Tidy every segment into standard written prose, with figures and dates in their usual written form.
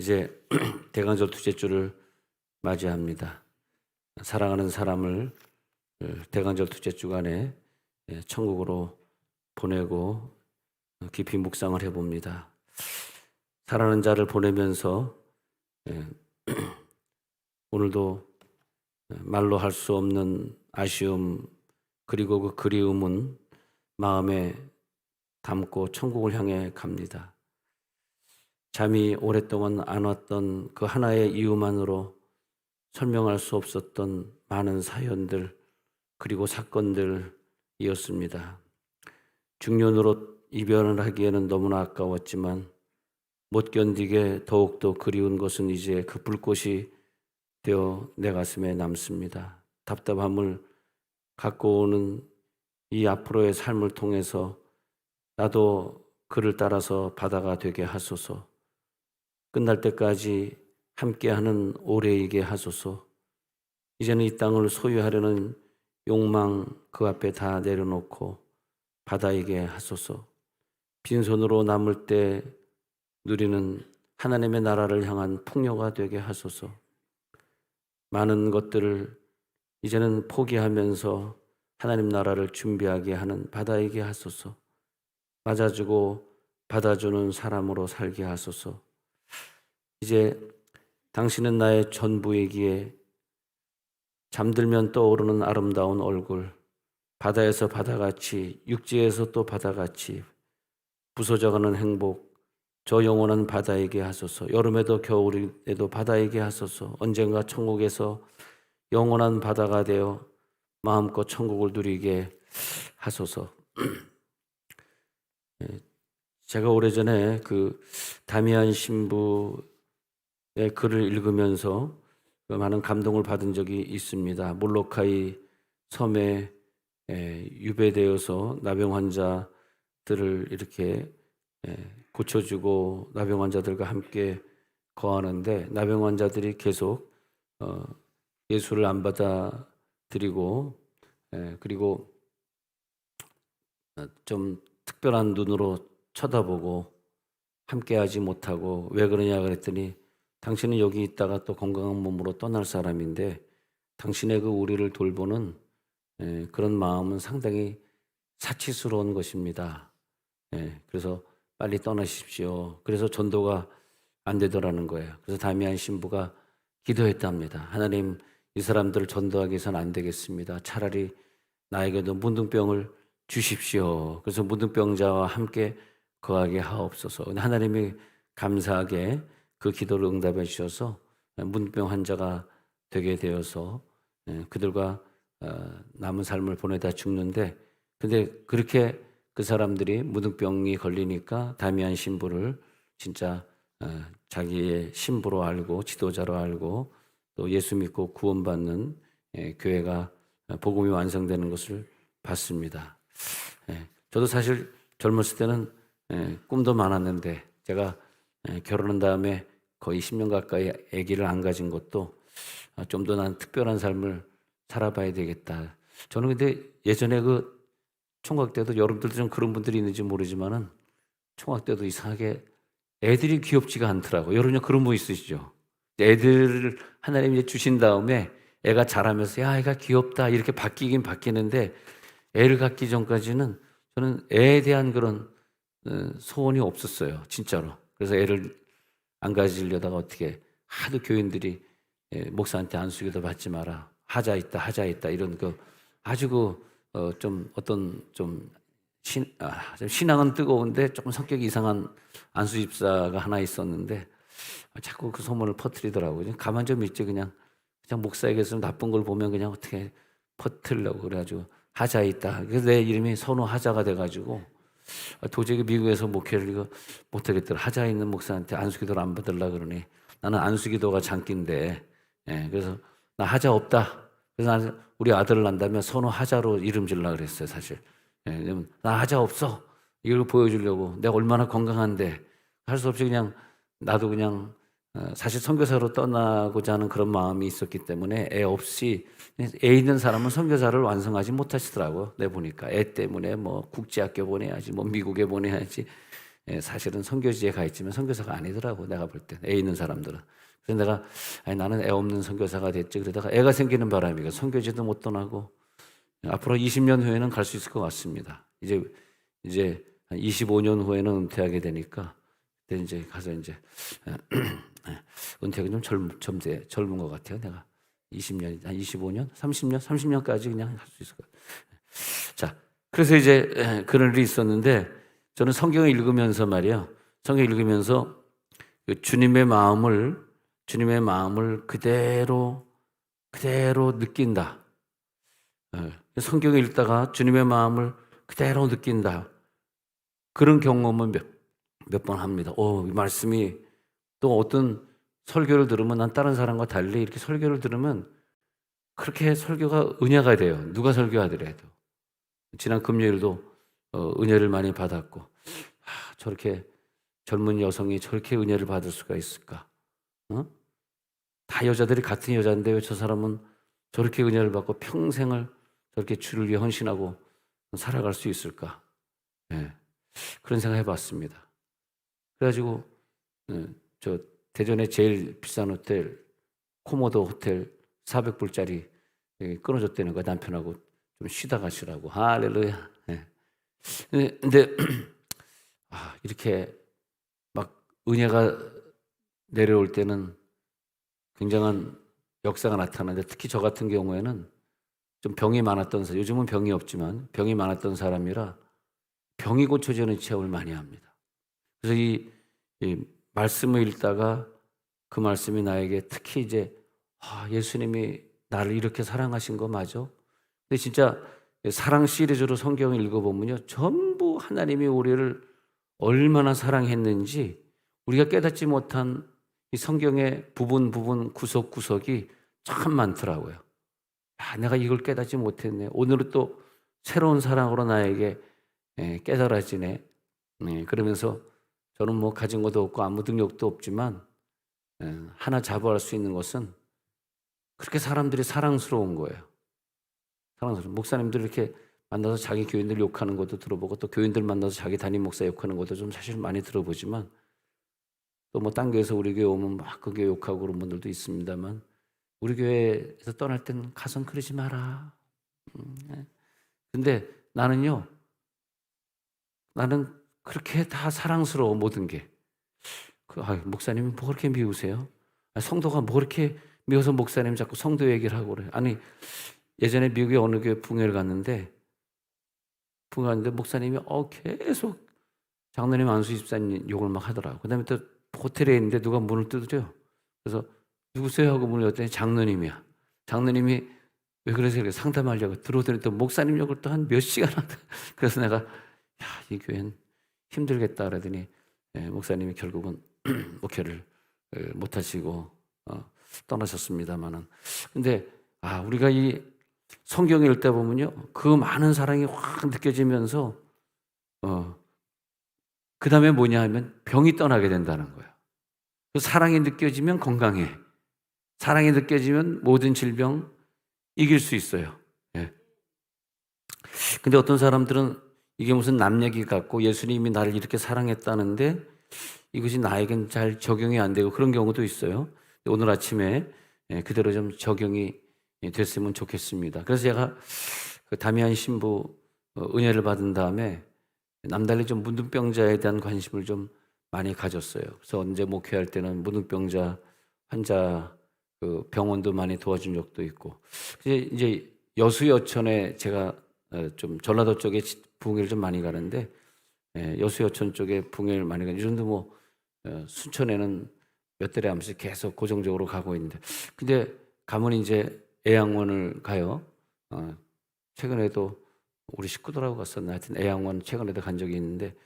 이제 대강절 투제주를 맞이합니다. 사랑하는 사람을 대강절 투제 주간에 천국으로 보내고 깊이 묵상을 해봅니다. 사랑하는 자를 보내면서 오늘도 말로 할 수 없는 아쉬움 그리고 그 그리움은 마음에 담고 천국을 향해 갑니다. 잠이 오랫동안 안 왔던 그 하나의 이유만으로 설명할 수 없었던 많은 사연들 그리고 사건들이었습니다. 중년으로 이별을 하기에는 너무나 아까웠지만 못 견디게 더욱더 그리운 것은 이제 그 불꽃이 되어 내 가슴에 남습니다. 답답함을 갖고 오는 이 앞으로의 삶을 통해서 나도 그를 따라서 바다가 되게 하소서. 끝날 때까지 함께하는 오래이게 하소서. 이제는 이 땅을 소유하려는 욕망 그 앞에 다 내려놓고 바다이게 하소서. 빈손으로 남을 때 누리는 하나님의 나라를 향한 풍요가 되게 하소서. 많은 것들을 이제는 포기하면서 하나님 나라를 준비하게 하는 바다이게 하소서. 맞아주고 받아주는 사람으로 살게 하소서. 이제 당신은 나의 전부이기에 잠들면 떠오르는 아름다운 얼굴, 바다에서 바다같이 육지에서 또 바다같이 부서져가는 행복, 저 영원한 바다이게 하소서. 여름에도 겨울에도 바다이게 하소서. 언젠가 천국에서 영원한 바다가 되어 마음껏 천국을 누리게 하소서. 제가 오래전에 그 다미안 신부의 글을 읽으면서 많은 감동을 받은 적이 있습니다. 몰로카이 섬에 유배되어서 나병 환자들을 이렇게 고쳐주고 나병 환자들과 함께 거하는데 나병 환자들이 계속 예수를 안 받아들이고 그리고 좀 특별한 눈으로 쳐다보고 함께하지 못하고 왜 그러냐 그랬더니 당신은 여기 있다가 또 건강한 몸으로 떠날 사람인데 당신의 그 우리를 돌보는 그런 마음은 상당히 사치스러운 것입니다. 그래서 빨리 떠나십시오. 그래서 전도가 안 되더라는 거예요. 그래서 다미안 신부가 기도했답니다. 하나님, 이 사람들을 전도하기 위해서는 안 되겠습니다. 차라리 나에게도 문둥병을 주십시오. 그래서 문둥병자와 함께 거하게 하옵소서. 근데 하나님이 감사하게 그 기도를 응답해 주셔서 문둥병 환자가 되게 되어서 그들과 남은 삶을 보내다 죽는데, 근데 그렇게 그 사람들이 문둥병이 걸리니까 다미안 신부를 진짜 자기의 신부로 알고 지도자로 알고 또 예수 믿고 구원받는 교회가 복음이 완성되는 것을 봤습니다. 저도 사실 젊었을 때는 꿈도 많았는데 제가 결혼한 다음에 거의 10년 가까이 아기를 안 가진 것도 좀 더 난 특별한 삶을 살아봐야 되겠다. 저는 근데 예전에 그 총각 때도 여러분들도 좀 그런 분들이 있는지 모르지만은 총각 때도 이상하게 애들이 귀엽지가 않더라고요. 여러분 그런 분 있으시죠? 애들을 하나님이 주신 다음에 애가 자라면서 야 애가 귀엽다 이렇게 바뀌긴 바뀌는데 애를 갖기 전까지는 저는 애에 대한 그런 소원이 없었어요. 진짜로. 그래서 애를 안 가지려다가 어떻게 하도 교인들이 목사한테 안수기도 받지 마라. 하자 있다 이런 그 아주 좀 어떤 좀 신앙은 뜨거운데 조금 성격이 이상한 안수 집사가 하나 있었는데 자꾸 그 소문을 퍼뜨리더라고요. 가만 좀 있지 그냥 목사에게서 나쁜 걸 보면 그냥 어떻게 퍼뜨리려고 그래가지고 하자 있다. 그래서 내 이름이 선호 하자가 돼가지고 도저히 미국에서 목회를 못하겠더라. 하자 있는 목사한테 안수기도를 안 받으려고 그러니 나는 안수기도가 장기인데 그래서 나 하자 없다. 그래서 나는 우리 아들을 낳는다면 선호 하자로 이름 지으려고 그랬어요. 사실 나 하자 없어. 이걸 보여주려고 내가 얼마나 건강한데 할 수 없이 그냥 나도 그냥 사실 선교사로 떠나고자 하는 그런 마음이 있었기 때문에 애 없이 애 있는 사람은 선교사를 완성하지 못하시더라고요. 내 보니까 애 때문에 뭐 국제학교 보내야지 뭐 미국에 보내야지 사실은 선교지에 가 있지만 선교사가 아니더라고, 내가 볼 때. 애 있는 사람들은. 그래서 내가 나는 애 없는 선교사가 됐지. 그러다가 애가 생기는 바람이가 선교지도 못 떠나고 앞으로 20년 후에는 갈 수 있을 것 같습니다. 이제 한 25년 후에는 은퇴하게 되니까 그때 이제 가서 이제 은퇴가 좀 젊은 것 같아요. 내가 20년, 한 25년, 30년까지 그냥 할 수 있을 것 같아요. 자, 그래서 이제 그런 일이 있었는데 저는 성경을 읽으면서 말이야, 성경 읽으면서 주님의 마음을 그대로 느낀다. 성경을 읽다가 주님의 마음을 그대로 느낀다. 그런 경험은 몇 번 합니다. 이 말씀이 또 어떤 설교를 들으면 난 다른 사람과 달리 이렇게 설교를 들으면 그렇게 설교가 은혜가 돼요. 누가 설교하더라도. 지난 금요일도 은혜를 많이 받았고, 저렇게 젊은 여성이 저렇게 은혜를 받을 수가 있을까? 다 여자들이 같은 여자인데 왜 저 사람은 저렇게 은혜를 받고 평생을 저렇게 주를 위해 헌신하고 살아갈 수 있을까? 그런 생각 해봤습니다. 그래가지고 저 대전에 제일 비싼 호텔 코모도 호텔 400불짜리 끊어줬다는 거, 남편하고 좀 쉬다 가시라고. 할렐루야. 근데 이렇게 막 은혜가 내려올 때는 굉장한 역사가 나타나는데, 특히 저 같은 경우에는 좀 병이 많았던 사람, 요즘은 병이 없지만 병이 많았던 사람이라 병이 고쳐지는 체험을 많이 합니다. 그래서 이 말씀을 읽다가 그 말씀이 나에게 특히 이제 예수님이 나를 이렇게 사랑하신 거 맞아? 근데 진짜 사랑 시리즈로 성경을 읽어보면요, 전부 하나님이 우리를 얼마나 사랑했는지 우리가 깨닫지 못한 이 성경의 부분 구석구석이 참 많더라고요. 내가 이걸 깨닫지 못했네. 오늘은 또 새로운 사랑으로 나에게 깨달아지네. 그러면서 저는 뭐 가진 것도 없고 아무 능력도 없지만 하나 자부할 수 있는 것은 그렇게 사람들이 사랑스러운 거예요. 사랑스러운. 목사님들 이렇게 만나서 자기 교인들 욕하는 것도 들어보고, 또 교인들 만나서 자기 담임 목사 욕하는 것도 좀 사실 많이 들어보지만, 또 뭐 딴 교회에서 우리 교회 오면 막 그 교회 욕하고 그런 분들도 있습니다만, 우리 교회에서 떠날 땐 가선 그러지 마라. 근데 나는 그렇게 다 사랑스러워, 모든 게. 목사님이 뭐 그렇게 미우세요? 성도가 뭐 그렇게 미워서 목사님 자꾸 성도 얘기를 하고 그래. 아니, 예전에 미국의 어느 교회 붕회를 갔는데 목사님이 계속 장로님 안수 집사님 욕을 막 하더라고. 그 다음에 또 호텔에 있는데 누가 문을 두드려. 그래서 누구세요? 하고 문을 열었더니 장로님이야. 장로님이 왜 그러세요? 상담하려고 들어오더니 또 목사님 욕을 또 한 몇 시간 하다. 그래서 내가 이 교회는 힘들겠다 그러더니 목사님이 결국은 목회를 못 하시고 떠나셨습니다만은. 근데 우리가 이 성경을 읽다 보면요, 그 많은 사랑이 확 느껴지면서 그 다음에 뭐냐 하면 병이 떠나게 된다는 거예요. 그 사랑이 느껴지면 건강해. 사랑이 느껴지면 모든 질병 이길 수 있어요. 근데 어떤 사람들은 이게 무슨 남 얘기 같고 예수님이 나를 이렇게 사랑했다는데 이것이 나에겐 잘 적용이 안 되고 그런 경우도 있어요. 오늘 아침에 그대로 좀 적용이 됐으면 좋겠습니다. 그래서 제가 그 다미안 신부 은혜를 받은 다음에 남달리 좀 문둥병자에 대한 관심을 좀 많이 가졌어요. 그래서 언제 목회할 때는 문둥병자 환자 그 병원도 많이 도와준 적도 있고, 이제 여수여천에 제가 좀 전라도 쪽에 부흥회를 좀 많이 가는데 여수여천 쪽에 부흥회를 많이 가는데, 요즘도 뭐 순천에는 몇 달에 한 번씩 계속 고정적으로 가고 있는데, 근데 가면 이제 애양원을 가요. 최근에도 우리 식구들하고 갔었나, 하여튼 애양원 최근에도 간 적이 있는데,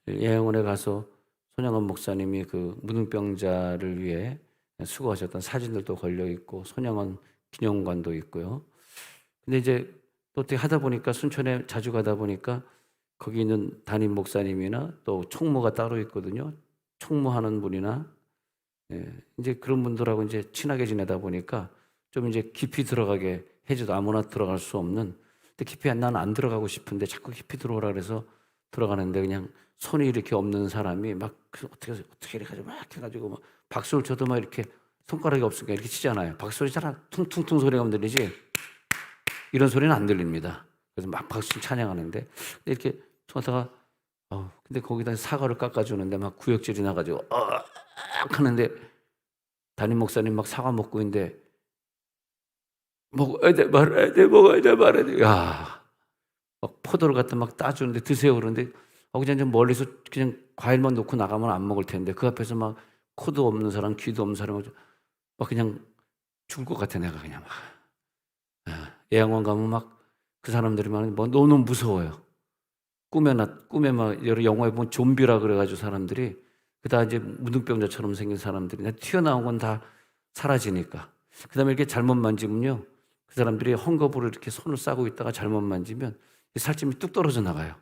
애양원에 가서 손양원 목사님이 그 무능병자를 위해 수고하셨던 사진들도 걸려 있고 손양원 기념관도 있고요. 근데 이제 또 어떻게 하다 보니까 순천에 자주 가다 보니까 거기 있는 담임 목사님이나 또 총무가 따로 있거든요. 총무하는 분이나 이제 그런 분들하고 이제 친하게 지내다 보니까 좀 이제 깊이 들어가게 해줘도 아무나 들어갈 수 없는, 근데 깊이 난 안 들어가고 싶은데 자꾸 깊이 들어오라 그래서 들어가는데 그냥 손이 이렇게 없는 사람이 막 어떻게 이렇게 해가지고 막 해가지고 막 박수를 쳐도 막 이렇게 손가락이 없으니까 이렇게 치잖아요. 박수를 잘 퉁퉁퉁 소리가 들리지 이런 소리는 안 들립니다. 그래서 막 박수 찬양하는데 이렇게 하다가 근데 거기다 사과를 깎아주는데 막 구역질이 나가지고 하는데 담임 목사님 막 사과 먹고 있는데 먹어야 돼 말아야 돼 먹어야 돼 말아야 돼. 야, 막 포도를 갖다 막 따주는데 드세요 그러는데 그냥 좀 멀리서 그냥 과일만 놓고 나가면 안 먹을 텐데 그 앞에서 막 코도 없는 사람 귀도 없는 사람 막 그냥 죽을 것 같아 내가 그냥 막. 예양원 가면 막 그 사람들이 막 뭐 너무 무서워요. 꿈에 막 여러 영화에 보면 좀비라 그래가지고 사람들이 그다 이제 무등병자처럼 생긴 사람들이 튀어나온 건 다 사라지니까. 그다음에 이렇게 잘못 만지면요, 그 사람들이 헝겊으로 이렇게 손을 싸고 있다가 잘못 만지면 살점이 뚝 떨어져 나가요.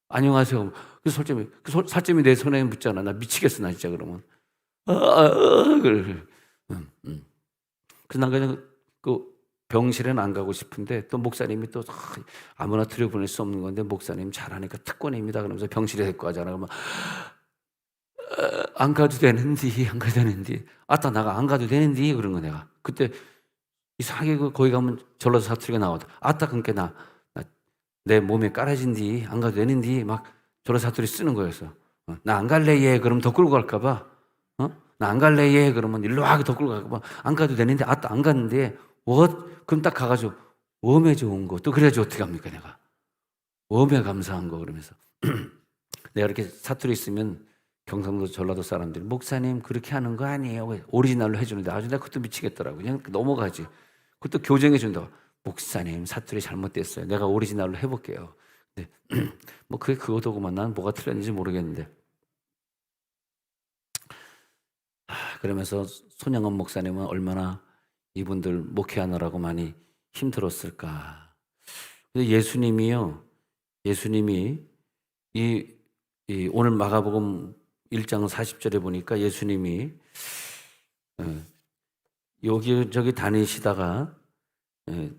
안녕하세요. 그 살점이 내 손에 묻잖아. 나 미치겠어, 나 진짜 그러면. 그래. 그래서 난 그냥 그 병실에는 안 가고 싶은데 또 목사님이 또 아무나 들여보낼 수 없는 건데 목사님 잘하니까 특권입니다. 그러면서 병실에 데리고 가잖아. 그러면 안 가도 되는디, 안 가도 되는디. 아따, 나가 안 가도 되는디. 그런 거 내가. 그때 이상하게 거기 가면 전라도 사투리가 나오다. 아따, 그러니까 내 몸에 깔아진디, 안 가도 되는디. 막 전라도 사투리 쓰는 거였어. 나 안 갈래, 얘. 그러면 더 끌고 갈까봐. 나 안 갈래, 얘. 그러면 일로 와, 더 끌고 갈까봐. 안 가도 되는데, 아따, 안 갔는데, 그럼 딱 가가지고, 웜에 좋은 거. 또 그래야지 어떻게 합니까, 내가. 웜에 감사한 거, 그러면서. 내가 이렇게 사투리 쓰면 경상도 전라도 사람들이 목사님 그렇게 하는 거 아니에요. 오리지널로 해주는데 아주 내가 그것도 미치겠더라고. 그냥 넘어가지. 그것도 교정해 준다고. 목사님 사투리 잘못됐어요. 내가 오리지널로 해볼게요. 근데 뭐 그게 그거더구만. 난 뭐가 틀렸는지 모르겠는데. 그러면서 손영원 목사님은 얼마나 이분들 목회하느라고 많이 힘들었을까. 근데 예수님이 오늘 마가복음 1장 40절에 보니까 예수님이 여기저기 다니시다가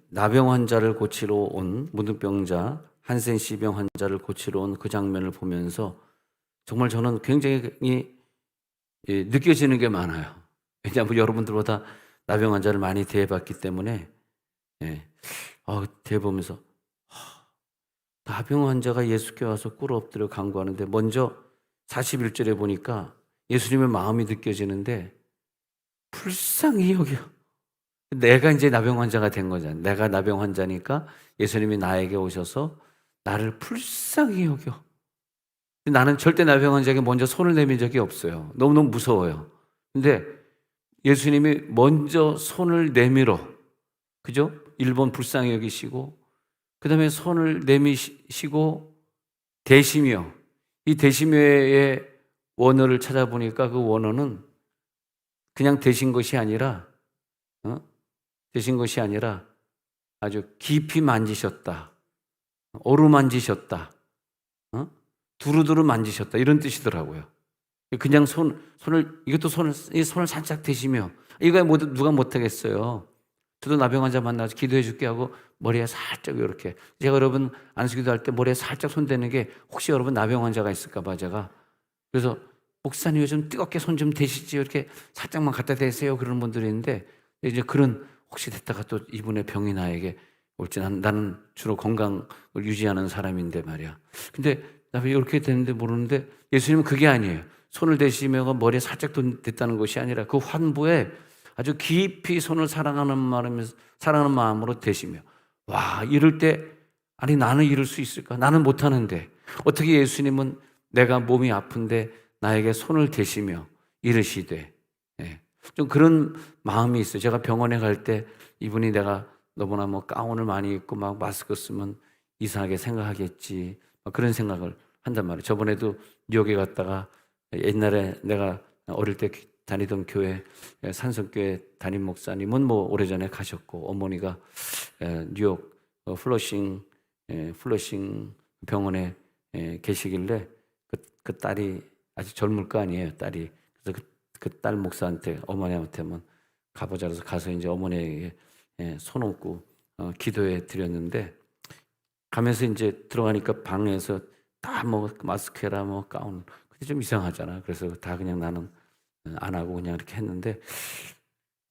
나병 환자를 고치러 온 무등병자, 한센시병 환자를 고치러 온 그 장면을 보면서 정말 저는 굉장히 느껴지는 게 많아요. 왜냐하면 여러분들보다 나병 환자를 많이 대해봤기 때문에 대해보면서 나병 환자가 예수께 와서 꿇어 엎드려 간구하는데 먼저 41절에 보니까 예수님의 마음이 느껴지는데 불쌍히 여겨. 내가 이제 나병 환자가 된 거잖아. 내가 나병 환자니까 예수님이 나에게 오셔서 나를 불쌍히 여겨. 나는 절대 나병 환자에게 먼저 손을 내민 적이 없어요. 너무너무 무서워요. 근데 예수님이 먼저 손을 내밀어. 그죠? 1번 불쌍히 여기시고 그 다음에 손을 내미시고 대시며 이 대시며의 원어를 찾아보니까 그 원어는 그냥 대신 것이 아니라 아주 깊이 만지셨다. 어루만지셨다. 두루두루 만지셨다. 이런 뜻이더라고요. 그냥 이것도 손을 살짝 대시며 이거 누가 못하겠어요. 저도 나병 환자 만나서 기도해 줄게 하고 머리에 살짝 이렇게 제가 여러분 안수기도 할 때 머리에 살짝 손 대는 게 혹시 여러분 나병 환자가 있을까 봐 제가 그래서 목사님 요즘 뜨겁게 손 좀 대시지 이렇게 살짝만 갖다 대세요 그러는 분들이 있는데 이제 그런 혹시 됐다가 또 이분의 병이 나에게 올지 나는 주로 건강을 유지하는 사람인데 말이야. 근데 나 왜 이렇게 되는데 모르는데 예수님은 그게 아니에요. 손을 대시며 머리에 살짝 댔다는 것이 아니라 그 환부에 아주 깊이 손을 사랑하는 마음으로 대시며 와 이럴 때 아니 나는 이럴 수 있을까? 나는 못하는데 어떻게 예수님은 내가 몸이 아픈데 나에게 손을 대시며 이르시되 좀 그런 마음이 있어요. 제가 병원에 갈 때 이분이 내가 너무나 뭐 가운을 많이 입고 막 마스크 쓰면 이상하게 생각하겠지 그런 생각을 한단 말이에요. 저번에도 뉴욕에 갔다가 옛날에 내가 어릴 때 다니던 교회 산성교회 담임 목사님은 뭐 오래전에 가셨고 어머니가 뉴욕 플러싱 병원에 계시길래 그 딸이 아직 젊을 거 아니에요. 딸이 그래서 그 딸 목사한테 어머니한테만 가보자 그래서 가서 이제 어머니에게 손 얹고 기도해 드렸는데 가면서 이제 들어가니까 방에서 다 뭐 마스크라 뭐 가운. 그게 좀 이상하잖아. 그래서 다 그냥 나는 안 하고 그냥 이렇게 했는데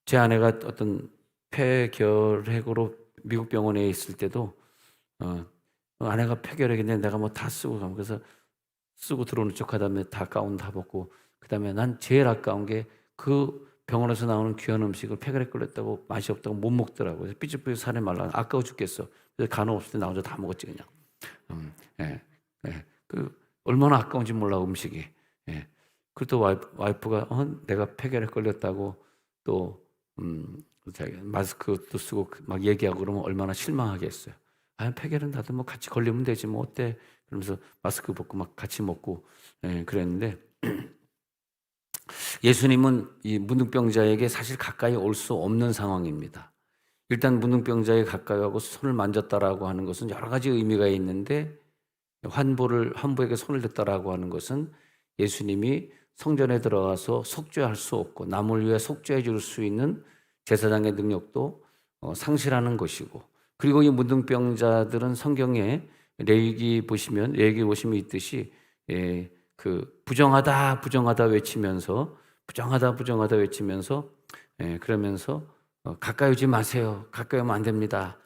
제 아내가 어떤 폐결핵으로 미국 병원에 있을 때도 어, 아내가 폐결핵인데 내가 뭐 다 쓰고 가면 그래서 쓰고 들어오는 척 하다 보면 다 가운 다 벗고 그다음에 난 제일 아까운 게 그 병원에서 나오는 귀한 음식을 폐결핵 걸렸다고 맛이 없다고 못 먹더라고요. 그래서 삐죽삐죽 살이 말라 아까워 죽겠어. 그래서 간호 없을 때 나 혼자 다 먹었지 그냥. 예, 예. 그 얼마나 아까운지 몰라 음식이. 예. 그리고 또 와이프가 내가 폐결핵 걸렸다고 또 자기 마스크도 쓰고 막 얘기하고 그러면 얼마나 실망하겠어요. 아, 폐결은 다들 뭐 같이 걸리면 되지 뭐 어때? 그러면서 마스크 벗고 막 같이 먹고 그랬는데 예수님은 이 문둥병자에게 사실 가까이 올 수 없는 상황입니다. 일단 문둥병자에 가까이 가고 손을 만졌다라고 하는 것은 여러 가지 의미가 있는데 환부에게 손을 댔다라고 하는 것은 예수님이 성전에 들어가서 속죄할 수 없고 남을 위해 속죄해 줄 수 있는 제사장의 능력도 상실하는 것이고 그리고 이 문둥병자들은 성경에 레위기 보시면 있듯이 그 부정하다 부정하다 외치면서 그러면서 가까이 오지 마세요. 가까이 오면 안 됩니다.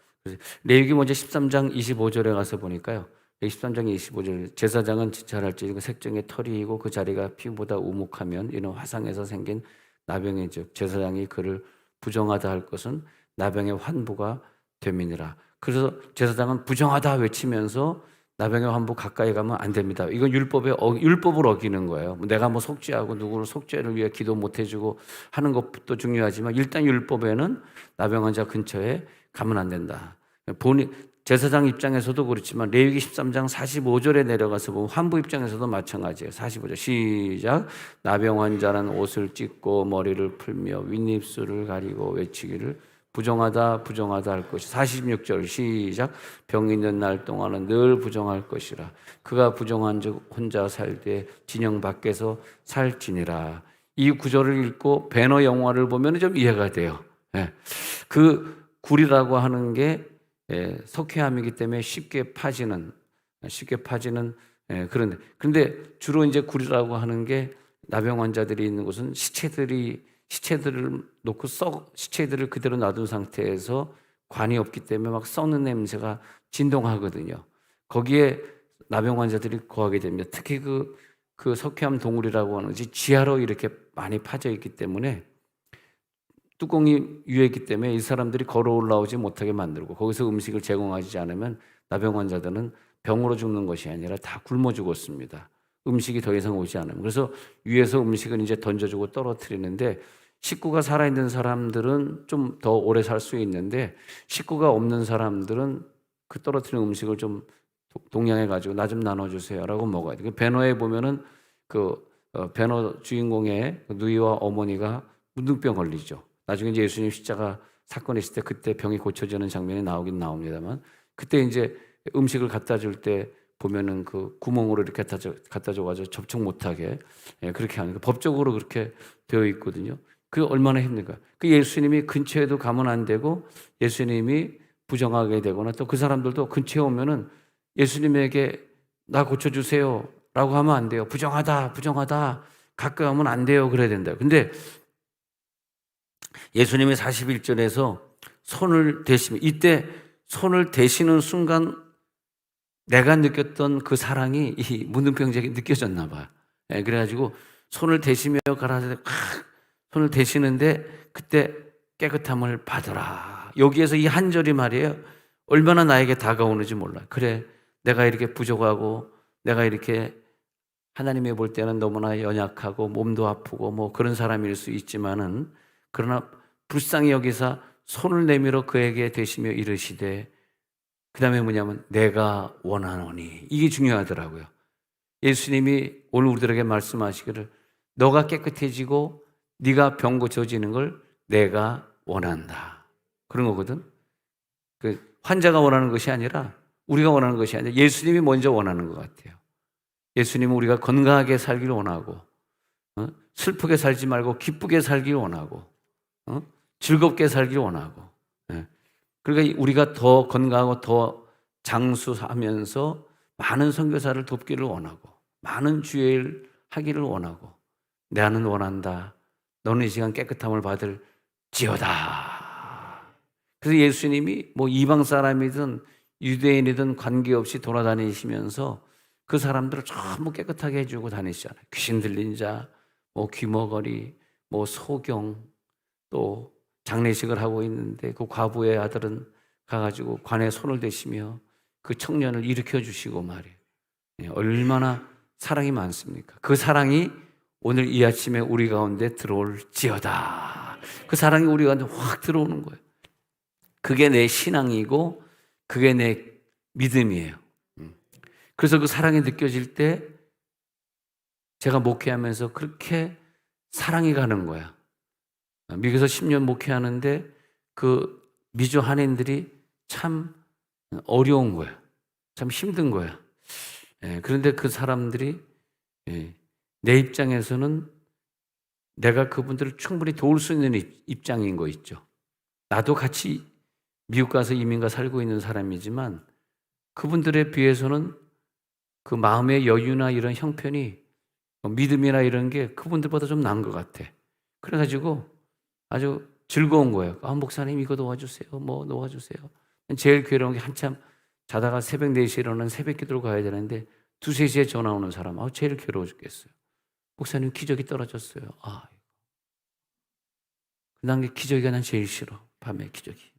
레위기 먼저 13장 25절에 가서 보니까요. 13장 25절 제사장은 지찰할지라도 색정의 털이이고 그 자리가 피부보다 우묵하면 이는 화상에서 생긴 나병의 즉 제사장이 그를 부정하다 할 것은 나병의 환부가 됨이니라. 그래서 제사장은 부정하다 외치면서 나병의 환부 가까이 가면 안 됩니다. 이건 율법을 어기는 거예요. 내가 뭐 속죄하고 누구를 속죄를 위해 기도 못 해주고 하는 것도 중요하지만 일단 율법에는 나병 환자 근처에 가면 안 된다. 제사장 입장에서도 그렇지만 레위기 13장 45절에 내려가서 보면 환부 입장에서도 마찬가지예요. 45절 시작. 나병 환자는 옷을 찢고 머리를 풀며 윗입술을 가리고 외치기를 부정하다 부정하다 할 것이 46절 시작. 병 있는 날 동안은 늘 부정할 것이라 그가 부정한 즉 혼자 살되 진영 밖에서 살지니라. 이 구절을 읽고 배너 영화를 보면 좀 이해가 돼요. 그 굴이라고 하는 게 석회암이기 때문에 쉽게 파지는 그런데 주로 이제 굴이라고 하는 게 나병 환자들이 있는 곳은 시체들을 놓고 시체들을 그대로 놔둔 상태에서 관이 없기 때문에 막 썩는 냄새가 진동하거든요. 거기에 나병 환자들이 거하게 됩니다. 특히 그 석회암 동굴이라고 하는 것이 지하로 이렇게 많이 파져 있기 때문에 뚜껑이 위에 있기 때문에 이 사람들이 걸어 올라오지 못하게 만들고 거기서 음식을 제공하지 않으면 나병 환자들은 병으로 죽는 것이 아니라 다 굶어 죽었습니다. 음식이 더 이상 오지 않으면. 그래서 위에서 음식을 이제 던져주고 떨어뜨리는데 식구가 살아있는 사람들은 좀 더 오래 살 수 있는데 식구가 없는 사람들은 그 떨어뜨린 음식을 좀 동양해가지고 나 좀 나눠주세요라고 먹어야 돼요. 배너에 보면은 배너 주인공의 누이와 어머니가 문둥병 걸리죠. 나중에 이제 예수님 십자가 사건 있을 때 그때 병이 고쳐지는 장면이 나오긴 나옵니다만 그때 이제 음식을 갖다 줄 때 보면은 그 구멍으로 이렇게 갖다 줘가지고 접촉 못하게 그렇게 하는 거 법적으로 그렇게 되어 있거든요. 그게 얼마나 힘든가. 그 예수님이 근처에도 가면 안 되고 예수님이 부정하게 되거나 또 그 사람들도 근처에 오면은 예수님에게 나 고쳐주세요라고 하면 안 돼요. 부정하다 가까이 하면 안 돼요. 그래야 된다. 근데 예수님이 41절에서 손을 대시면 이때 손을 대시는 순간 내가 느꼈던 그 사랑이 이 문둥병자에게 느껴졌나 봐요. 그래가지고 손을 대시며 가라사대 손을 대시는데 그때 깨끗함을 받으라. 여기에서 이 한 절이 말이에요. 얼마나 나에게 다가오는지 몰라. 그래, 내가 이렇게 부족하고 내가 이렇게 하나님이 볼 때는 너무나 연약하고 몸도 아프고 뭐 그런 사람일 수 있지만은 그러나 불쌍히 여기서 손을 내밀어 그에게 대시며 이르시되 그 다음에 뭐냐면 내가 원하노니 이게 중요하더라고요. 예수님이 오늘 우리들에게 말씀하시기를 너가 깨끗해지고 네가 병 고쳐지는 걸 내가 원한다. 그런 거거든. 그 환자가 원하는 것이 아니라 우리가 원하는 것이 아니라 예수님이 먼저 원하는 것 같아요. 예수님은 우리가 건강하게 살기를 원하고 슬프게 살지 말고 기쁘게 살기를 원하고 즐겁게 살기를 원하고 그러니까 우리가 더 건강하고 더 장수하면서 많은 선교사를 돕기를 원하고 많은 주의 일 하기를 원하고 나는 원한다. 너는 이 시간 깨끗함을 받을 지어다. 그래서 예수님이 뭐 이방 사람이든 유대인이든 관계없이 돌아다니시면서 그 사람들을 전부 깨끗하게 해주고 다니시잖아요. 귀신 들린 자, 뭐 귀머거리, 뭐 소경, 또 장례식을 하고 있는데 그 과부의 아들은 가가지고 관에 손을 대시며 그 청년을 일으켜 주시고 말이에요. 얼마나 사랑이 많습니까? 그 사랑이 오늘 이 아침에 우리 가운데 들어올지어다. 그 사랑이 우리 가운데 확 들어오는 거예요. 그게 내 신앙이고 그게 내 믿음이에요. 그래서 그 사랑이 느껴질 때 제가 목회하면서 그렇게 사랑이 가는 거야. 미국에서 10년 목회하는데 그 미주 한인들이 참 어려운 거야. 참 힘든 거야. 그런데 그 사람들이 내 입장에서는 내가 그분들을 충분히 도울 수 있는 입장인 거 있죠. 나도 같이 미국 가서 이민가 살고 있는 사람이지만 그분들에 비해서는 그 마음의 여유나 이런 형편이 믿음이나 이런 게 그분들보다 좀 나은 것 같아. 그래가지고 아주 즐거운 거예요. 목사님 이거 도와주세요. 뭐 도와주세요. 제일 괴로운 게 한참 자다가 새벽 4시에 일어나는 새벽 기도로 가야 되는데 2, 3시에 전화 오는 사람. 제일 괴로워 죽겠어요. 목사님 기저귀 떨어졌어요. 난 기저귀가 난 제일 싫어. 밤에 기저귀.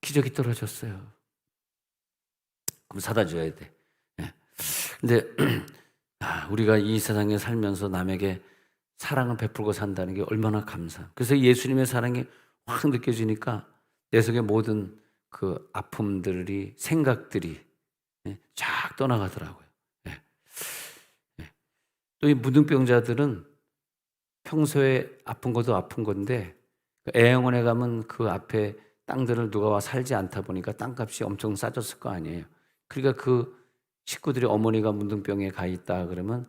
기저귀 떨어졌어요. 그럼 사다 줘야 돼. 근데 우리가 이 세상에 살면서 남에게 사랑을 베풀고 산다는 게 얼마나 감사. 그래서 예수님의 사랑이 확 느껴지니까 내 속의 모든 그 아픔들이 생각들이 쫙 떠나가더라고요. 또 이 무등병자들은 평소에 아픈 것도 아픈 건데 애영원에 가면 그 앞에 땅들을 누가 와 살지 않다 보니까 땅값이 엄청 싸졌을 거 아니에요. 그러니까 그 식구들이 어머니가 문둥병에 가 있다 그러면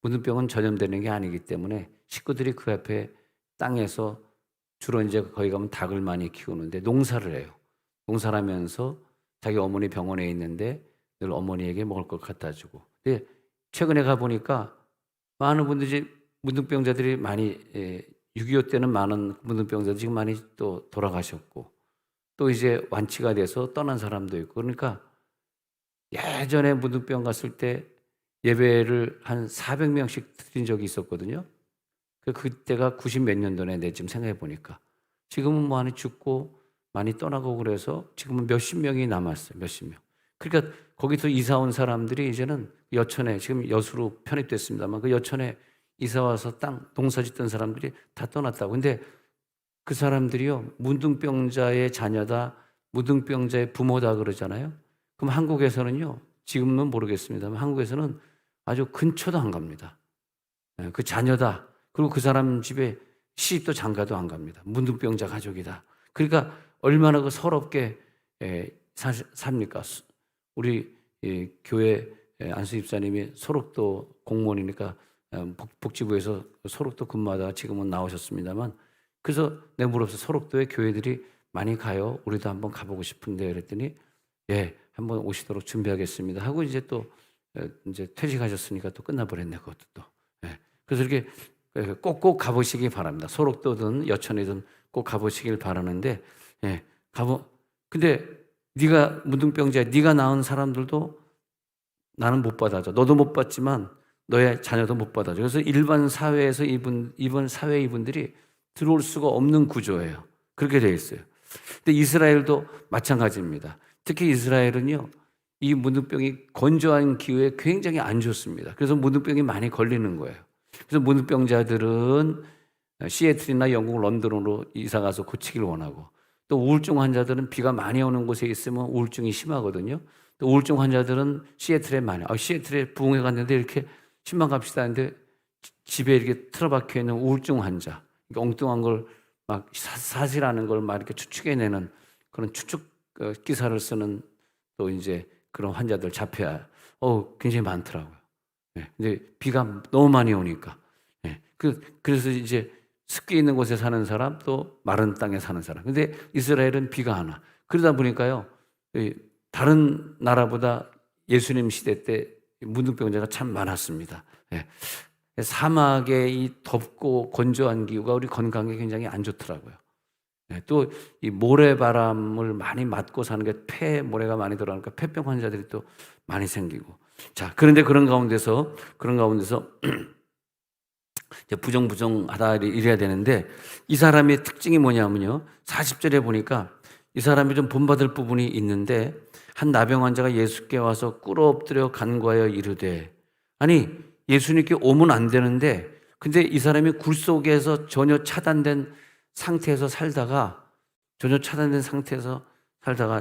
문둥병은 전염되는 게 아니기 때문에 식구들이 그 앞에 땅에서 주로 이제 거기 가면 닭을 많이 키우는데 농사를 해요. 농사를 하면서 자기 어머니 병원에 있는데 늘 어머니에게 먹을 걸 갖다 주고. 근데 최근에 가보니까 많은 분들이 문둥병자들이 많이 6.25 때는 많은 문둥병자들이 지금 많이 또 돌아가셨고 또 이제 완치가 돼서 떠난 사람도 있고 그러니까 예전에 문둥병 갔을 때 예배를 한 400명씩 드린 적이 있었거든요. 그때가 90 몇 년도네 내 지금 생각해 보니까 지금은 많이 죽고 많이 떠나고 그래서 지금은 몇십 명이 남았어요. 몇십 명. 그러니까 거기서 이사 온 사람들이 이제는 여천에 지금 여수로 편입됐습니다만 그 여천에 이사 와서 땅 농사 짓던 사람들이 다 떠났다고. 근데 그 사람들이요 문둥병자의 자녀다, 문둥병자의 부모다 그러잖아요. 그럼 한국에서는요 지금은 모르겠습니다만 한국에서는 아주 근처도 안 갑니다. 그 자녀다. 그리고 그 사람 집에 시집도 장가도 안 갑니다. 문둥병자 가족이다. 그러니까 얼마나 그 서럽게 삽니까? 우리 교회 안수 집사님이 소록도 공무원이니까 복지부에서 소록도 근무하다가 지금은 나오셨습니다만 그래서 내가 물어서 소록도에 교회들이 많이 가요. 우리도 한번 가보고 싶은데 그랬더니 예 한번 오시도록 준비하겠습니다 하고 이제 또 이제 퇴직하셨으니까 또 끝나버렸네 그것도 또. 그래서 이렇게 꼭꼭 가보시기 바랍니다. 소록도든 여천이든 꼭 가보시길 바라는데 근데 네가 문둥병자야 네가 낳은 사람들도 나는 못 받아줘. 너도 못 받지만 너의 자녀도 못 받아줘. 그래서 일반 사회에서 이번 사회 이분들이 들어올 수가 없는 구조예요. 그렇게 되어 있어요. 근데 이스라엘도 마찬가지입니다. 특히 이스라엘은요 이 문둥병이 건조한 기후에 굉장히 안 좋습니다. 그래서 문둥병이 많이 걸리는 거예요. 그래서 문둥병자들은 시애틀이나 영국 런던으로 이사 가서 고치길 원하고 또 우울증 환자들은 비가 많이 오는 곳에 있으면 우울증이 심하거든요. 또 우울증 환자들은 시애틀에 많이 시애틀에 부흥회 갔는데 이렇게 신방 갑시다 하는데 집에 이렇게 틀어박혀 있는 우울증 환자 엉뚱한 걸 막 사실하는 걸 막 이렇게 추측해내는 그런 추측 기사를 쓰는 또 이제 그런 환자들 잡혀야 굉장히 많더라고요. 근데 비가 너무 많이 오니까 그래서 이제 습기 있는 곳에 사는 사람 또 마른 땅에 사는 사람. 근데 이스라엘은 비가 안 와. 그러다 보니까요 다른 나라보다 예수님 시대 때 문둥병자가 참 많았습니다. 예. 사막의 이 덥고 건조한 기후가 우리 건강에 굉장히 안 좋더라고요. 예. 또 이 모래바람을 많이 맞고 사는 게 폐에 모래가 많이 들어가니까 폐병 환자들이 또 많이 생기고. 자, 그런데 그런 가운데서 이제 부정부정하다 이래야 되는데, 이 사람의 특징이 뭐냐면요, 40절에 보니까 이 사람이 좀 본받을 부분이 있는데, 한 나병 환자가 예수께 와서 꿇어 엎드려 간구하여 이르되, 아니 예수님께 오면 안 되는데, 근데 이 사람이 굴 속에서 전혀 차단된 상태에서 살다가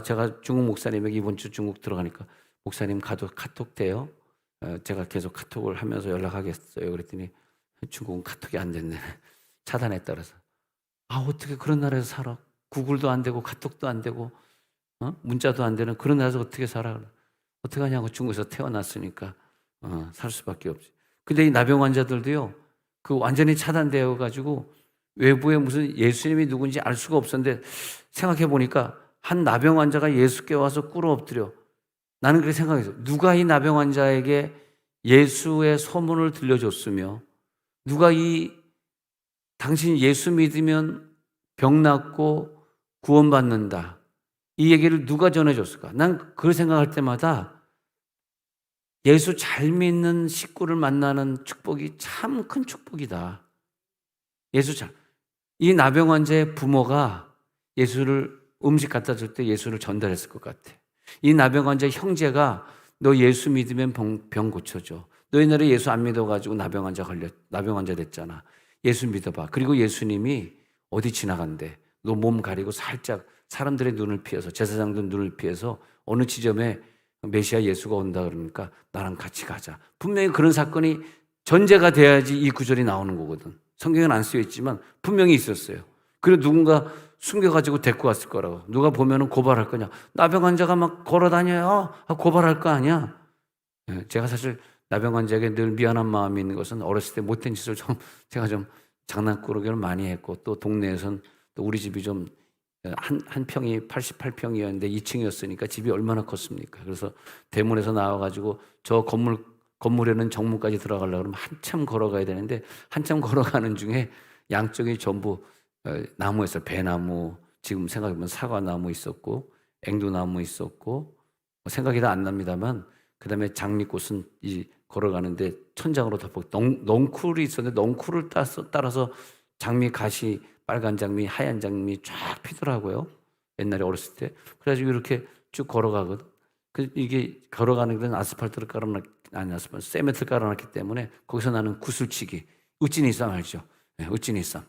제가 중국 목사님에게 이번 주 중국 들어가니까 목사님 카톡 돼요? 제가 계속 카톡을 하면서 연락하겠어요. 그랬더니 중국은 카톡이 안 됐네. 차단했다 그래서, 어떻게 그런 나라에서 살아? 구글도 안 되고 카톡도 안 되고 문자도 안 되는 그런 나라에서 어떻게 살아? 어떻게 하냐고. 중국에서 태어났으니까 살 수밖에 없지. 근데 이 나병 환자들도요, 그 완전히 차단되어 가지고 외부에 무슨 예수님이 누군지 알 수가 없었는데, 생각해 보니까 한 나병 환자가 예수께 와서 꿇어 엎드려. 나는 그렇게 생각했어요. 누가 이 나병 환자에게 예수의 소문을 들려줬으며, 누가 당신 예수 믿으면 병 낫고 구원받는다, 이 얘기를 누가 전해줬을까? 난 그걸 생각할 때마다 예수 잘 믿는 식구를 만나는 축복이 참 큰 축복이다. 이 나병 환자의 부모가 예수를 음식 갖다 줄 때 예수를 전달했을 것 같아. 이 나병 환자의 형제가 너 예수 믿으면 병 고쳐줘. 너 옛날에 예수 안 믿어가지고 나병 환자 됐잖아. 예수 믿어봐. 그리고 예수님이 어디 지나간대. 너 몸 가리고 살짝 사람들의 눈을 피해서, 제사장들 눈을 피해서 어느 지점에 메시아 예수가 온다 그러니까 나랑 같이 가자. 분명히 그런 사건이 전제가 돼야지 이 구절이 나오는 거거든. 성경에는 안 쓰여 있지만 분명히 있었어요. 그리고 누군가 숨겨가지고 데리고 왔을 거라고. 누가 보면은 고발할 거냐. 나병 환자가 막 걸어 다녀요. 고발할 거 아니야. 제가 사실 나병 환자에게 늘 미안한 마음이 있는 것은, 어렸을 때 못된 짓을 제가 좀 장난꾸러기를 많이 했고, 또 동네에선 또 우리 집이 좀 한 평이 88평이었는데 2층이었으니까 집이 얼마나 컸습니까? 그래서 대문에서 나와가지고 저 건물에는 정문까지 들어가려고 그러면 한참 걸어가야 되는데, 한참 걸어가는 중에 양쪽이 전부 나무였어요. 배나무, 지금 생각해보면 사과나무 있었고 앵두나무 있었고, 생각이 다 안 납니다만, 그 다음에 장미꽃은 걸어가는데 천장으로 덮고 넝쿨이 있었는데, 넝쿨을 따라서 장미 가시, 빨간 장미, 하얀 장미 쫙 피더라고요. 옛날에 어렸을 때. 그래가지고 이렇게 쭉 걸어가거든. 이게 걸어가는 길은 아스팔트를 세멘트를 깔아놨기 때문에 거기서 나는 구슬치기, 으찐이쌈 알죠? 네, 으찐이쌈.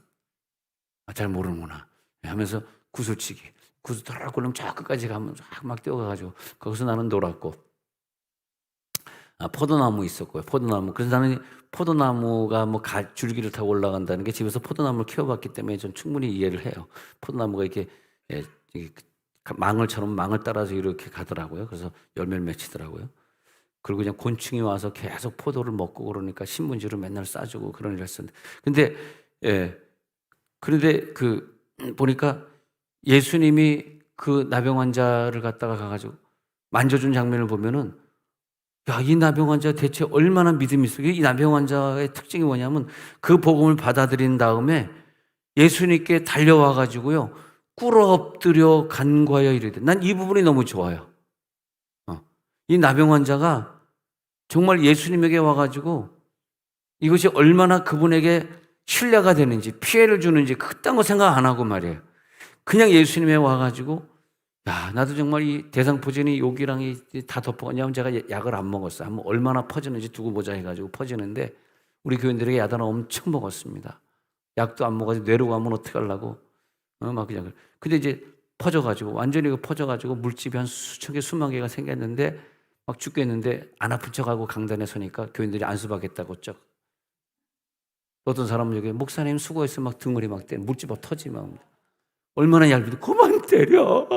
잘 모르는구나. 네, 하면서 구슬치기. 구슬 털어 굴면 저 끝까지 가면 막 뛰어가가지고 거기서 나는 놀았고. 포도나무 있었고요. 포도나무. 그래서 나는 포도나무가 줄기를 타고 올라간다는 게, 집에서 포도나무를 키워봤기 때문에 전 충분히 이해를 해요. 포도나무가 이렇게 망을 따라서 이렇게 가더라고요. 그래서 열매를 맺히더라고요. 그리고 그냥 곤충이 와서 계속 포도를 먹고 그러니까 신문지로 맨날 싸주고 그런 일을 했었는데, 그런데 보니까 예수님이 그 나병 환자를 가가지고 만져준 장면을 보면은, 이 나병 환자 대체 얼마나 믿음이 있어. 이 나병 환자의 특징이 뭐냐면, 그 복음을 받아들인 다음에 예수님께 달려와가지고요, 꿇어 엎드려 간구하여 이르되. 난 이 부분이 너무 좋아요. 이 나병 환자가 정말 예수님에게 와가지고 이것이 얼마나 그분에게 신뢰가 되는지, 피해를 주는지 그딴 거 생각 안 하고 말이에요. 그냥 예수님에 와가지고, 나도 정말 이 대상포진이 여기랑 다 덮어가냐면, 제가 약을 안 먹었어요. 한번 얼마나 퍼지는지 두고 보자 해가지고 퍼지는데, 우리 교인들에게 야단을 엄청 먹었습니다. 약도 안 먹어서 뇌로 가면 어떡하려고. 막 그냥. 근데 이제 완전히 퍼져가지고 물집이 한 수천 개, 수만 개가 생겼는데, 막 죽겠는데 안 아픈 척하고 강단에 서니까 교인들이 안수받겠다고 쩍. 어떤 사람은 여기 목사님 수고했어 막 등골이 막 때 물집 터지 막. 얼마나 얇은데 그만 때려.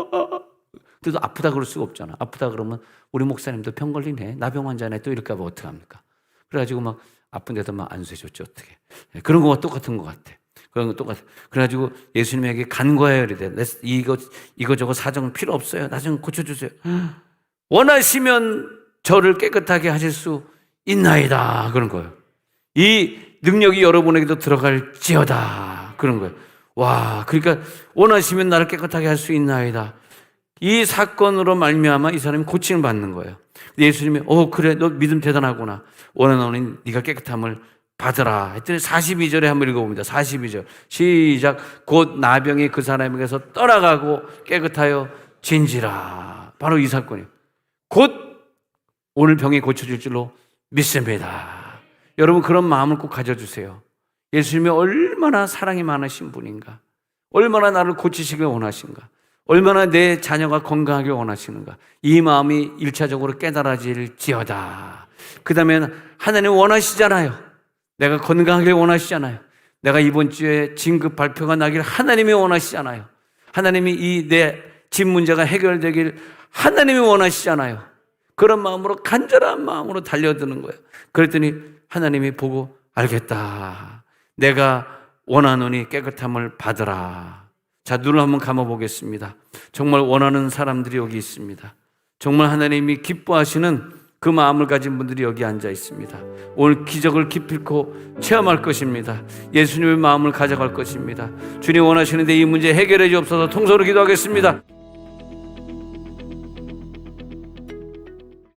그래도 아프다 그럴 수가 없잖아. 아프다 그러면 우리 목사님도 병 걸리네, 나병 환자네, 또 이럴까 봐 어떡합니까? 그래가지고 막 아픈 데도 막 안수해줬죠. 어떻게. 그런 거와 똑같은 것 같아. 그런 거 똑같아. 그래가지고 예수님에게 간구하여 이르되, 이거 저거 사정 필요 없어요. 나 좀 고쳐주세요. 원하시면 저를 깨끗하게 하실 수 있나이다. 그런 거예요. 이 능력이 여러분에게도 들어갈지어다. 그런 거예요. 와, 그러니까 원하시면 나를 깨끗하게 할 수 있나이다. 이 사건으로 말미암아 이 사람이 고침을 받는 거예요. 예수님이 그래 너 믿음 대단하구나. 원하노니 네가 깨끗함을 받으라 했더니 42절에 한번 읽어봅니다. 42절 시작. 곧 나병이 그 사람에게서 떠나가고 깨끗하여 진지라. 바로 이 사건이에요. 곧 오늘 병이 고쳐질 줄로 믿습니다. 여러분 그런 마음을 꼭 가져주세요. 예수님이 얼마나 사랑이 많으신 분인가, 얼마나 나를 고치시길 원하신가, 얼마나 내 자녀가 건강하게 원하시는가, 이 마음이 1차적으로 깨달아질지어다. 그 다음에 하나님 원하시잖아요. 내가 건강하게 원하시잖아요. 내가 이번 주에 진급 발표가 나길 하나님이 원하시잖아요. 하나님이 이 내 집 문제가 해결되길 하나님이 원하시잖아요. 그런 마음으로 간절한 마음으로 달려드는 거예요. 그랬더니 하나님이 보고 알겠다. 내가 원하노니 깨끗함을 받으라. 자, 눈을 한번 감아보겠습니다. 정말 원하는 사람들이 여기 있습니다. 정말 하나님이 기뻐하시는 그 마음을 가진 분들이 여기 앉아 있습니다. 오늘 기적을 기필코 체험할 것입니다. 예수님의 마음을 가져갈 것입니다. 주님 원하시는데 이 문제 해결해 주옵소서. 통성으로 기도하겠습니다.